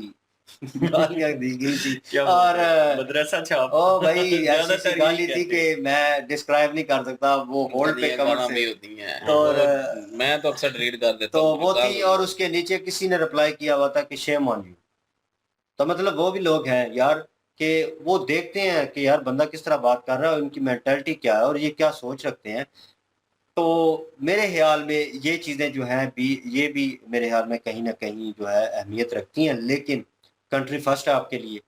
गालियाँ दी गई थी क्या और बात है! मदरसा छाप ओ भाई ऐसी-ऐसी ज़्यादातर यही गाली थी कहते कि हैं। मैं डिस्क्राइब नहीं कर सकता, वो होल्ड पे गालियाँ कमेंट्स गाना थे भी होती हैं और और मैं तो अक्सर डिलीट कर देता तो हूँ, मुझे वो थी गाल और उसके नीचे किसी ने रिप्लाई किया हुआ था कि शेम ऑन यू। तो मतलब वो भी लोग हैं यार कि वो देखते हैं कि यार बंदा किस तरह बात कर रहा है और उनकी मेंटालिटी क्या है और ये क्या सोच रखते हैं। तो मेरे ख़्याल में ये चीज़ें जो हैं भी ये भी मेरे ख़्याल में कहीं न कहीं जो है अहमियत रखती हैं, लेकिन कंट्री फर्स्ट है आपके लिए,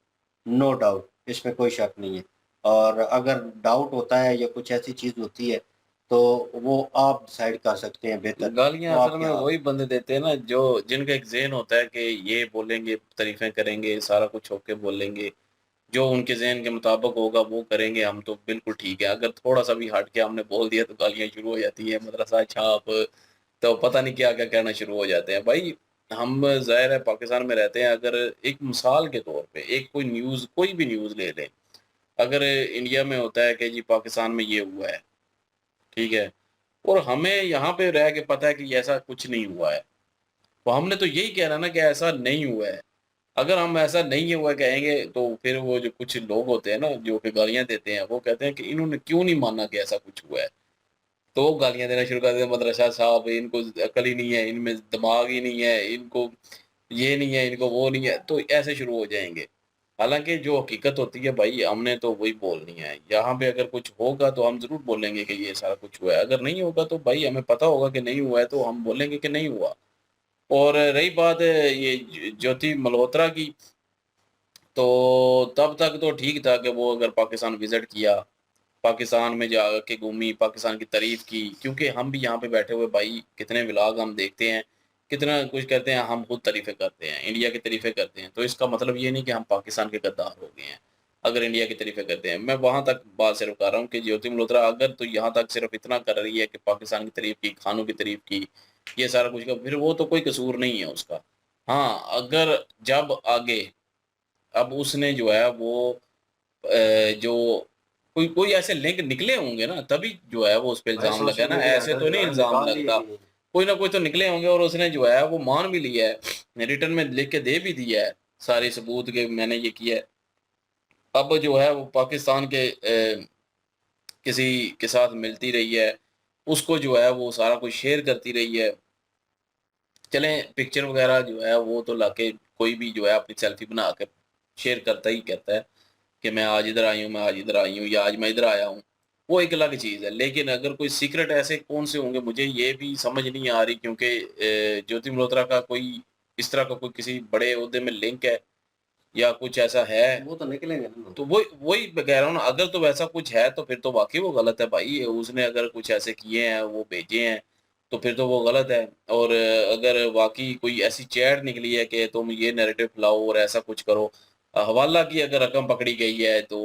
नो डाउट इसमें कोई शक नहीं है। और अगर डाउट होता है या कुछ ऐसी चीज़ होती है, तो वो आप डिसाइड कर सकते हैं बेहतर, गालियाँ वो असल आपके में हाथ वही बंदे देते हैं ना जो जिनका एक ज़हन होता है कि ये बोलेंगे, तारीफ़ें करेंगे, सारा कुछ होके बोलेंगे। जो उनके ज़हन के मुताबिक होगा वो करेंगे, हम तो बिल्कुल ठीक है। अगर थोड़ा-सा भी हट के हमने बोल दिया तो गालियाँ शुरू हो जाती हैं, मदरसा छाप, तो पता नहीं क्या-क्या कहना शुरू हो जाते हैं। भाई हम ज़ाहिर है पाकिस्तान में रहते हैं, अगर एक मिसाल के तौर पे एक कोई न्यूज़ कोई भी न्यूज़ ले लें, अगर इंडिया में होता है कि जी पाकिस्तान में ये हुआ है, ठीक है? और हमें यहाँ पे रह के पता है कि ऐसा कुछ नहीं हुआ है, तो हमने तो यही कहना है ना कि ऐसा नहीं हुआ है। अगर हम ऐसा नहीं हुआ कहेंगे तो फिर वो जो कुछ लोग होते हैं ना जो कि गालियाँ देते हैं, वो कहते हैं कि इन्होंने क्यों नहीं माना कि ऐसा कुछ हुआ है। तो वो गालियाँ देना शुरू कर देते हैं, मदरसा साहब इनको अकल ही नहीं है, इनमें दिमाग ही नहीं है, इनको ये नहीं है, इनको वो नहीं है, तो ऐसे शुरू हो जाएँगे। हालाँकि जो हकीकत होती है भाई हमने तो वही बोलनी है। यहाँ पे अगर कुछ होगा तो हम ज़रूर बोलेंगे कि ये सारा कुछ हुआ है, अगर नहीं होगा तो भाई हमें पता होगा कि नहीं हुआ है तो हम बोलेंगे कि नहीं हुआ। और रही बात ये ज्योति मल्होत्रा की, तो तब तक तो ठीक था कि वो अगर पाकिस्तान विज़िट किया, पाकिस्तान में जाके घूमी, पाकिस्तान की तारीफ़ की, क्योंकि हम भी यहाँ पे बैठे हुए भाई कितने व्लॉग हम देखते हैं, कितना कुछ करते हैं, हम खुद तारीफ़ें करते हैं, इंडिया की तारीफ़ें करते हैं। तो इसका मतलब ये नहीं कि हम पाकिस्तान के गद्दार हो गए हैं, अगर इंडिया की तारीफ़ें करते हैं। मैं वहाँ तक बात सिर्फ़ कर रहा हूँ कि ज्योति मल्होत्रा अगर तो यहाँ तक सिर्फ़ इतना कर रही है कि पाकिस्तान की तारीफ़ की, खानों की तारीफ़ की, ये सारा कुछ का, फिर वो तो कोई कसूर नहीं है उसका। हाँ, अगर जब आगे अब उसने जो है वो जो कोई कोई ऐसे लिंक निकले होंगे ना तभी जो है वो उस पे भाई इल्ज़ाम लगा सोशल ना, मीडिया ऐसे हैंडल तो जो नहीं है इल्ज़ाम निकाल लिए लगता। भी हैं। कोई ना कोई तो निकले होंगे और उसने जो है वो मान भी लिया है, रिटर्न में लिख के दे भी दिया है, सारे सबूत के मैंने ये किया है। अब जो है वो पाकिस्तान के किसी के साथ मिलती रही है, उसको जो है वो सारा कुछ शेयर करती रही है। चलें पिक्चर वगैरह जो है वो तो लाके कोई भी जो है अपनी सेल्फी बना के शेयर करता ही कहता है कि मैं आज इधर आई हूँ, मैं आज इधर आई हूँ या आज मैं इधर आया हूँ, वो एक अलग चीज़ है। लेकिन अगर कोई सीक्रेट ऐसे कौन से होंगे मुझे ये भी समझ नहीं आ रही, क्योंकि ज्योति मल्होत्रा का कोई इस तरह का कोई किसी बड़े ओहदे में लिंक है या कुछ ऐसा है, वो तो निकलेंगे ना। तो वही वही मैं कह रहा हूँ ना, अगर तो वैसा कुछ है तो फिर तो वाकई वो गलत है भाई। उसने अगर कुछ ऐसे किए हैं, वो भेजे हैं, तो फिर तो वो गलत है। और अगर वाकई कोई ऐसी चैट निकली है कि तुम ये नैरेटिव फैलाओ और ऐसा कुछ करो, हवाला की अगर रकम पकड़ी गई है तो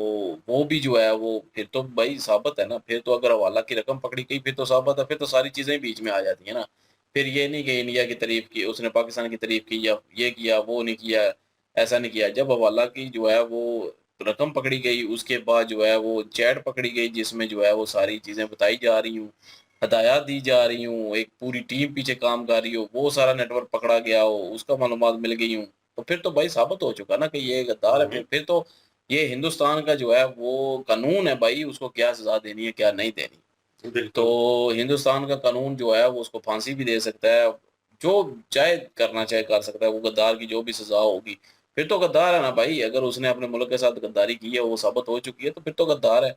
वो भी जो है वो फिर तो भाई साबित है ना। फिर तो अगर हवाला की रकम पकड़ी गई फिर तो साबित है, फिर तो सारी चीज़ें बीच में आ जाती है ना। फिर ये नहीं कि इंडिया की तारीफ की उसने, पाकिस्तान की तारीफ की या ये किया वो नहीं किया, ऐसा नहीं किया। जब हवाला की जो है वो रकम पकड़ी गई, उसके बाद जो है वो चैट पकड़ी गई जिसमें जो है वो सारी चीज़ें बताई जा रही हूँ, हदायत दी जा रही हूँ, एक पूरी टीम पीछे काम कर रही हो, वो सारा नेटवर्क पकड़ा गया हो, उसका मालूमात मिल गई हूँ, तो फिर तो भाई साबित हो चुका ना कि ये गद्दार है। फिर तो ये हिंदुस्तान का जो है वो कानून है भाई, उसको क्या सज़ा देनी है क्या नहीं देनी। बिल्कुल। तो हिंदुस्तान का कानून जो है वो उसको फांसी भी दे सकता है, जो चाहे करना चाहे कर सकता है। वो गद्दार की जो भी सज़ा होगी, फिर तो गद्दार है ना भाई। अगर उसने अपने मुल्क के साथ गद्दारी की है, वो साबित हो चुकी है, तो फिर तो गद्दार है।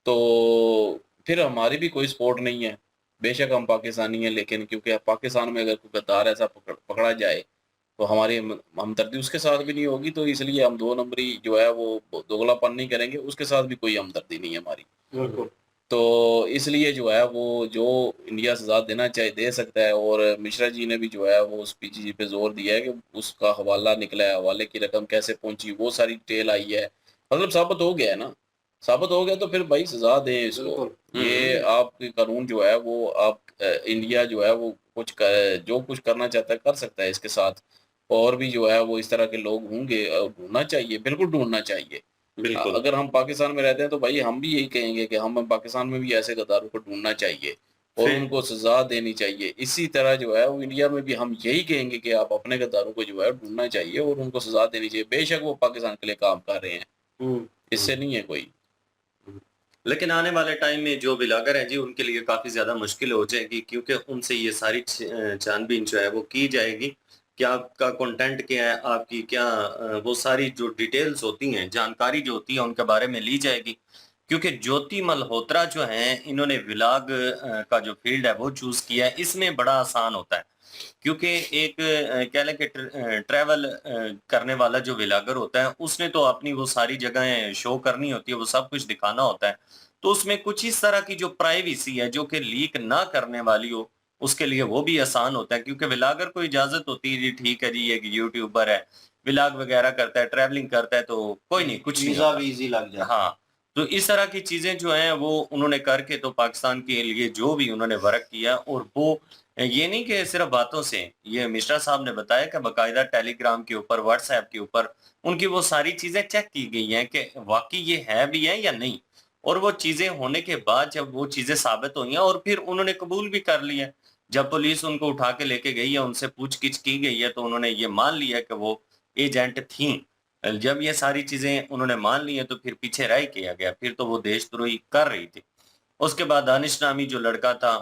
तो फिर हमारी भी कोई सपोर्ट नहीं है। बेशक हम पाकिस्तानी हैं, लेकिन क्योंकि पाकिस्तान में अगर कोई गद्दार ऐसा पकड़ा जाए, तो हमारी हमदर्दी उसके साथ भी नहीं होगी। तो इसलिए हम 2 नंबरी जो है वो दोगलापन नहीं करेंगे, उसके साथ भी कोई हमदर्दी नहीं है हमारी। बिल्कुल। तो इसलिए जो है वो जो इंडिया सज़ा देना चाहे दे सकता है। और मिश्रा जी ने भी जो है वो उस पीजीजी पे जोर दिया है कि उसका हवाला निकला है, हवाले की रकम कैसे पहुंची, वो सारी डिटेल आई है। मतलब साबित हो गया है ना, साबित हो गया तो फिर भाई सज़ा दें इसको। बिल्कुल। ये आपके कानून जो है वो आप इंडिया जो है वो जो कुछ करना चाहता है कर सकता है इसके साथ। और भी जो है वो इस तरह के लोग होंगे, ढूंढना चाहिए, बिल्कुल ढूंढना चाहिए। बिल्कुल। अगर हम पाकिस्तान में रहते हैं तो भाई हम भी यही कहेंगे कि हम पाकिस्तान में भी ऐसे गद्दारों को ढूंढना चाहिए और फिर उनको सजा देनी चाहिए। इसी तरह जो है वो इंडिया में भी हम यही कहेंगे कि आप अपने गद्दारों को जो है ढूंढना चाहिए और उनको सजा देनी चाहिए, बेशक वो पाकिस्तान के लिए काम कर रहे हैं, हम्म, इससे नहीं है कोई। लेकिन आने वाले टाइम में जो ब्लॉगर हैं जी उनके लिए काफ़ी ज़्यादा मुश्किल हो जाएगी, क्योंकि उनसे ये सारी छानबीन जो है वो की जाएगी कि आपका कंटेंट क्या है, आपकी क्या वो सारी जो डिटेल्स होती हैं, जानकारी जो होती है उनके बारे में ली जाएगी। क्योंकि ज्योति मल्होत्रा जो हैं इन्होंने व्लॉग का जो फील्ड है वो चूज़ किया है, इसमें बड़ा आसान होता है। क्योंकि एक कह लें कि ट्रैवल करने वाला जो व्लॉगर होता है, उसने तो अपनी वो सारी जगहें शो करनी होती है, वो सब कुछ दिखाना होता है। तो उसमें कुछ इस तरह की जो प्राइवेसी है, जो कि लीक ना करने वाली हो, उसके लिए वो भी आसान होता है। क्योंकि व्लॉगर को इजाज़त होती है जी, ठीक है जी, एक यूट्यूबर है, व्लॉग वगैरह करता है, ट्रैवलिंग करता है, तो कोई नहीं, कुछ नहीं वीजा होता। भी इजी लग जाता है। हाँ, तो इस तरह की चीज़ें जो हैं वो उन्होंने करके तो पाकिस्तान के लिए जो भी उन्होंने वर्क किया, और वो ये नहीं कि सिर्फ़ बातों से, ये मिश्रा साहब ने बताया कि बाकायदा टेलीग्राम के ऊपर, व्हाट्सऐप के ऊपर उनकी वो सारी चीज़ें चेक की गई हैं कि वाक़ई ये है भी है या नहीं। और वो चीज़ें होने के बाद जब वो चीज़ें साबित हुई हैं और फिर उन्होंने कबूल भी कर लिया। जब पुलिस उनको उठा के लेके गई है, उनसे पूछ-गिछ की गई है, तो उन्होंने ये मान लिया कि वो एजेंट थीं। जब ये सारी चीज़ें उन्होंने मान ली हैं, तो फिर पीछे रह किया गया, फिर तो वो देशद्रोही कर रही थी। उसके बाद दानिश नामी जो लड़का था,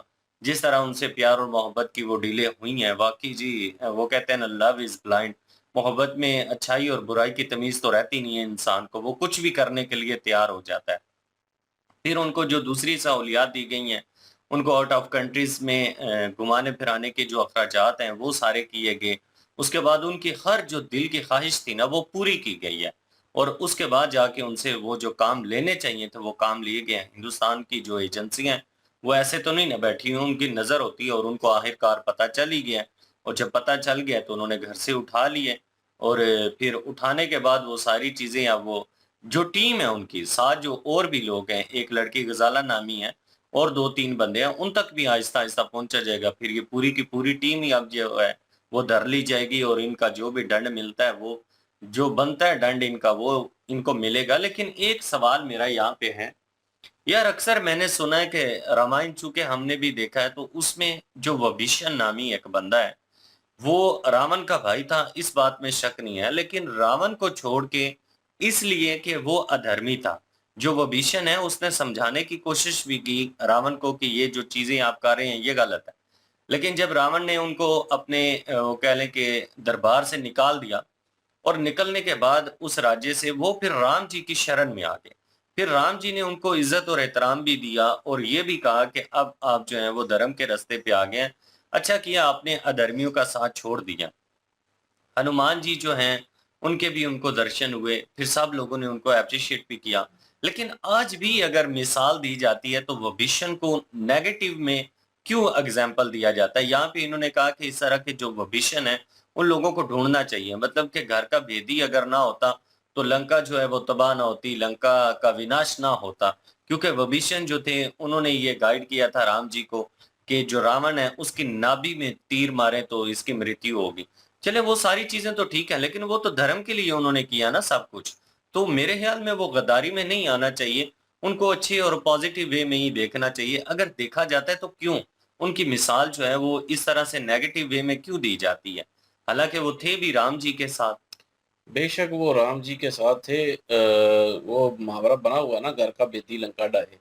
जिस तरह उनसे प्यार और मोहब्बत की वो डीलें हुई हैं, वाक़ई जी वो कहते हैं ना, लव इज़ ब्लाइंड। मोहब्बत में अच्छाई और बुराई की तमीज़ तो रहती नहीं है इंसान को, वो कुछ भी करने के लिए तैयार हो जाता है। फिर उनको जो दूसरी सहूलियात दी गई हैं, उनको आउट ऑफ कंट्रीज़ में घुमाने-फिराने के जो अखराजात हैं, वो सारे किए गए। उसके बाद उनकी हर जो दिल की ख़्वाहिश थी ना, वो पूरी की गई है। और उसके बाद जाके उनसे वो जो काम लेने चाहिए थे, वो काम लिए गए हैं। हिंदुस्तान की जो एजेंसियाँ हैं, वो ऐसे तो नहीं ना बैठी हुई, उनकी नज़र होती है और उनको आखिरकार पता चल ही गया है। और जब पता चल गया, तो उन्होंने घर से उठा लिए। और फिर उठाने के बाद वो सारी चीज़ें, अब वो जो टीम है उनकी, साथ जो और भी लोग हैं, एक लड़की गज़ाला नामी है और 2-3 बंदे हैं, उन तक भी आहिस्ता-आहिस्ता पहुँचा जाएगा। फिर ये पूरी की पूरी टीम ही अब जो है, वो धर ली जाएगी और इनका जो भी दंड मिलता है, वो जो बनता है दंड इनका, वो इनको मिलेगा। लेकिन एक सवाल मेरा यहाँ पे है, यार अक्सर मैंने सुना है कि रामायण चूँकि हमने भी देखा है, तो उसमें जो विभीषण नामी एक बंदा है, वो रावण का भाई था, इस बात में शक नहीं है। लेकिन रावण को छोड़ के इसलिए कि वो अधर्मी था। जो विभीषण है उसने समझाने की कोशिश भी की रावण को कि ये जो चीजें आप कर रहे हैं ये गलत है। लेकिन जब रावण ने उनको अपने वो कह लें कि दरबार से निकाल दिया और निकलने के बाद उस राज्य से वो फिर राम जी की शरण में आ गए। फिर राम जी ने उनको इज्जत और एहतराम भी दिया और ये भी कहा कि अब आप जो है वो धर्म के रास्ते पे आ गए हैं। अच्छा किया आपने अधर्मियों का साथ छोड़ दिया। हनुमान जी जो हैं उनके भी उनको दर्शन हुए, फिर सब लोगों ने उनको एप्रिशिएट भी किया। लेकिन आज भी अगर मिसाल दी जाती है तो विभीषण को नेगेटिव में क्यों एग्जाम्पल दिया जाता है? यहाँ पे इन्होंने कहा कि इस तरह के जो विभीषण है उन लोगों को ढूंढना चाहिए, मतलब कि घर का भेदी अगर ना होता तो लंका जो है वो तबाह ना होती, लंका का विनाश ना होता। क्योंकि विभीषण जो थे उन्होंने ये गाइड किया था राम जी को कि जो रावण है उसकी नाभि में तीर मारे तो इसकी मृत्यु होगी। चले वो सारी चीजें तो ठीक है, लेकिन वो तो धर्म के लिए उन्होंने किया ना सब कुछ। तो मेरे ख्याल में वो गद्दारी में नहीं आना चाहिए। उनको अच्छे और पॉजिटिव वे में ही देखना चाहिए। अगर देखा जाता है तो क्यों उनकी मिसाल जो है वो इस तरह से नेगेटिव वे में क्यों दी जाती है? हालांकि वो थे भी राम जी के साथ। बेशक वो राम जी के साथ थे। वो मुहावरा बना हुआ है ना, घर का बेदी लंका ढाए,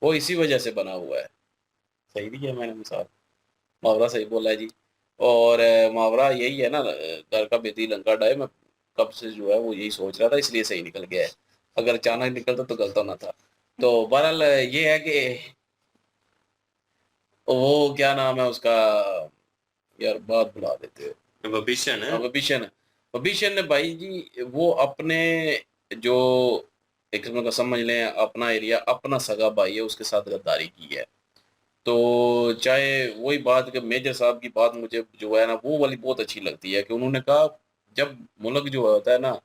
वो इसी वजह से बना हुआ है। सही दिया मैंने मिसाल, मुहावरा सही बोला है जी। और मुहावरा यही है ना, घर का बेदी लंका ढाए। मैं कब से जो है वो यही सोच रहा था, इसलिए सही निकल गया है। अगर अचानक निकलता तो गलत होना था। तो बहरहाल ये है कि वो क्या नाम है उसका, यार बात भुला देते हो। विभीषण है। विभीषण, विभीषण ने भाई जी वो अपने जो एक किस्म का समझ लें अपना एरिया, अपना सगा भाई है, उसके साथ गद्दारी की है। तो चाहे वही बात कि मेजर साहब की बात मुझे जो है ना वो वाली बहुत अच्छी लगती है कि उन्होंने कहा जब मुल्क जो होता है ना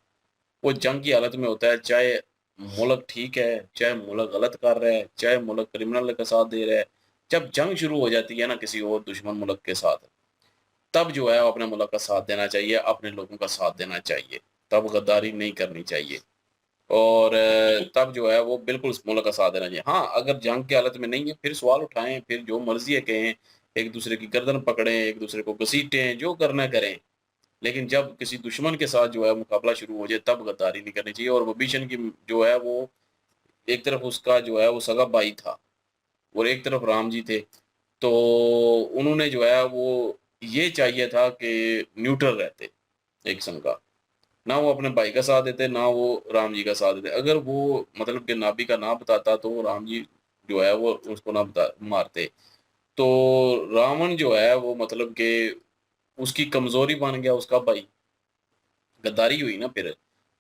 वो जंग की हालत में होता है, चाहे मुल्क ठीक है, चाहे मुल्क गलत कर रहा है, चाहे मुल्क क्रिमिनल का साथ दे रहा है, जब जंग शुरू हो जाती है ना किसी और दुश्मन मुल्क के साथ, तब जो है अपने मुल्क का साथ देना चाहिए, अपने लोगों का साथ देना चाहिए। तब गद्दारी नहीं करनी चाहिए। और तब जो है वो बिल्कुल उस मुल्क का साथ देना चाहिए। हाँ, अगर जंग की हालत में नहीं है फिर सवाल उठाएं, फिर जो मर्जी है कहें, एक दूसरे की गर्दन पकड़ें, एक दूसरे को घसीटें, जो करना करें। लेकिन जब किसी दुश्मन के साथ जो है मुकाबला शुरू हो जाए तब गद्दारी नहीं करनी चाहिए। और विभीषण की जो है वो एक तरफ उसका जो है वो सगा भाई था और एक तरफ राम जी थे। तो उन्होंने जो है वो ये चाहिए था कि न्यूट्रल रहते एक किस्म का, ना वो अपने भाई का साथ देते ना वो राम जी का साथ देते। अगर वो मतलब कि नाभि का ना बताता तो राम जी जो है वो उसको ना बता मारते। तो रावण जो है वो मतलब कि उसकी कमजोरी बन गया उसका भाई, गद्दारी हुई ना फिर।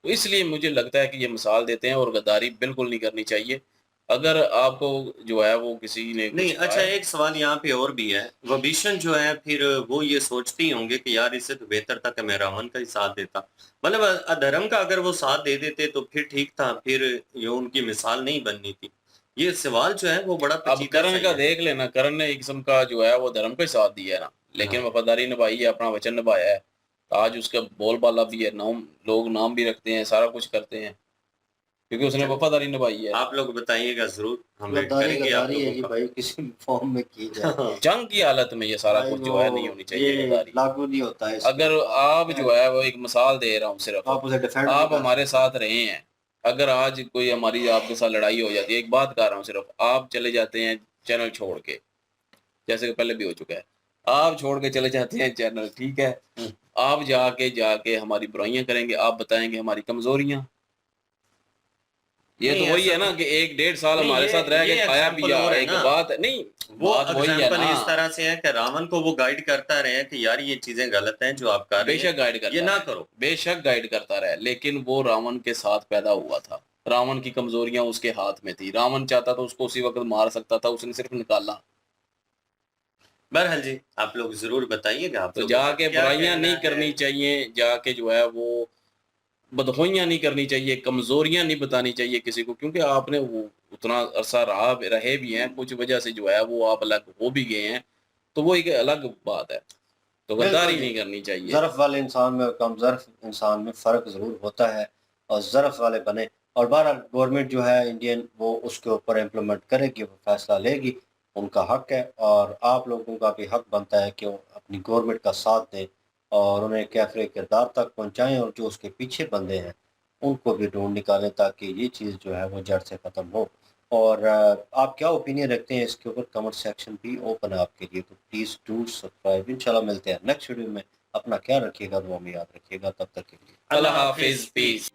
तो इसलिए मुझे लगता है कि ये मिसाल देते हैं और गद्दारी बिल्कुल नहीं करनी चाहिए। अगर आपको जो है वो किसी ने नहीं, कुछ कहा अच्छा है, एक सवाल यहाँ पे और भी है। विभीषण जो है फिर वो ये सोचते ही होंगे कि यार इससे तो बेहतर था कि मैं रावण का ही साथ देता। मतलब अधर्म का अगर वो साथ दे देते तो फिर ठीक था, फिर ये उनकी मिसाल नहीं बननी थी। ये सवाल जो है वो बड़ा अब पेचीदा करण सा का है। देख लेना, करण ने एक किस्म का जो है वो धर्म का ही साथ दिया है ना, लेकिन हाँ। वफादारी निभाई है, अपना वचन निभाया है। आज उसका बोलबाला भी है, नाम लोग नाम भी रखते हैं, सारा कुछ करते हैं क्योंकि उसने चलो, वफादारी निभाई है। आप लोग बताइएगा जरूर, हम वेट गद्दारी करेंगे आप गद्दारी है लोगों जी का। भाई, किसी भी फॉर्म में की जाए। जंग की हालत में ये सारा भाई कुछ जो वो है नहीं होनी चाहिए ये गद्दारी। लागू नहीं होता है इसके अगर ऊपर। आप जो है वो एक मिसाल दे रहा हूँ सिर्फ, आप उसे डिफेंड नहीं आप कर हमारे सकते। साथ रहे हैं, अगर आज कोई हमारी आपके साथ लड़ाई हो जाती है, एक बात कर रहा हूँ सिर्फ, आप चले जाते हैं चैनल छोड़ के, जैसे कि पहले भी हो चुका है, आप छोड़ के चले जाते हैं चैनल, ठीक है, आप जाके जाके हमारी बुराइयां करेंगे, आप बताएंगे हमारी कमजोरियां। ये तो नहीं वही ऐसा है ना तो कि एक डेढ़ साल नहीं, हमारे साथ रह के ये खाया एग्जाम्पल पिया, और है एक ना। बात नहीं, वो बात वही है एग्जाम्पल ना। इस तरह से है कि रावण को वो गाइड करता रहे कि यार ये चीजें गलत हैं जो आप कर रहे बेशक हैं, गाइड ये करता ना रहे, करो। बेशक गाइड करता रहे, लेकिन वो रावण के साथ पैदा हुआ था, रावण की कमजोरियां उसके हाथ में थी, रावण चाहता तो उसको उसी वक्त मार सकता था, उसने सिर्फ निकाला। बहरहाल जी, आप लोग जरूर बताइएगा आप तो लोगों का जाके क्या बुराइयां कहना नहीं है। करनी चाहिए, जाके जो है वो बदखोइयां नहीं करनी चाहिए, कमजोरियां नहीं बतानी चाहिए किसी को, क्योंकि आपने वो उतना अरसा रहे भी हैं, कुछ वजह से जो है वो आप अलग हो भी गए हैं, तो वो एक अलग बात है। तो बिल्कुल गद्दारी जी, नहीं करनी चाहिए। ज़र्फ़ वाले इंसान में और कम ज़र्फ़ इंसान में फ़र्क ज़रूर होता है, और ज़र्फ़ वाले बने। और बहरहाल गवर्नमेंट जो है इंडियन वो उसके ऊपर इम्प्लीमेंट करेगी, वो फ़ैसला लेगी, उनका हक़ है। और आप लोगों का भी हक़ बनता है कि वो अपनी गवर्नमेंट का साथ दें और उन्हें कैफ़रे किरदार तक पहुँचाएँ, और जो उसके पीछे बंदे हैं उनको भी ढूंढ निकालें ताकि ये चीज़ जो है वो जड़ से ख़त्म हो। और आप क्या ओपिनियन रखते हैं इसके ऊपर? कमेंट सेक्शन भी ओपन है आपके लिए, तो प्लीज़ डू सब्सक्राइब। इंशाल्लाह मिलते हैं नेक्स्ट वीडियो में। अपना ख्याल रखिएगा, दुआ में याद रखिएगा। तब तक के लिए अल्लाह हाफिज, पीस।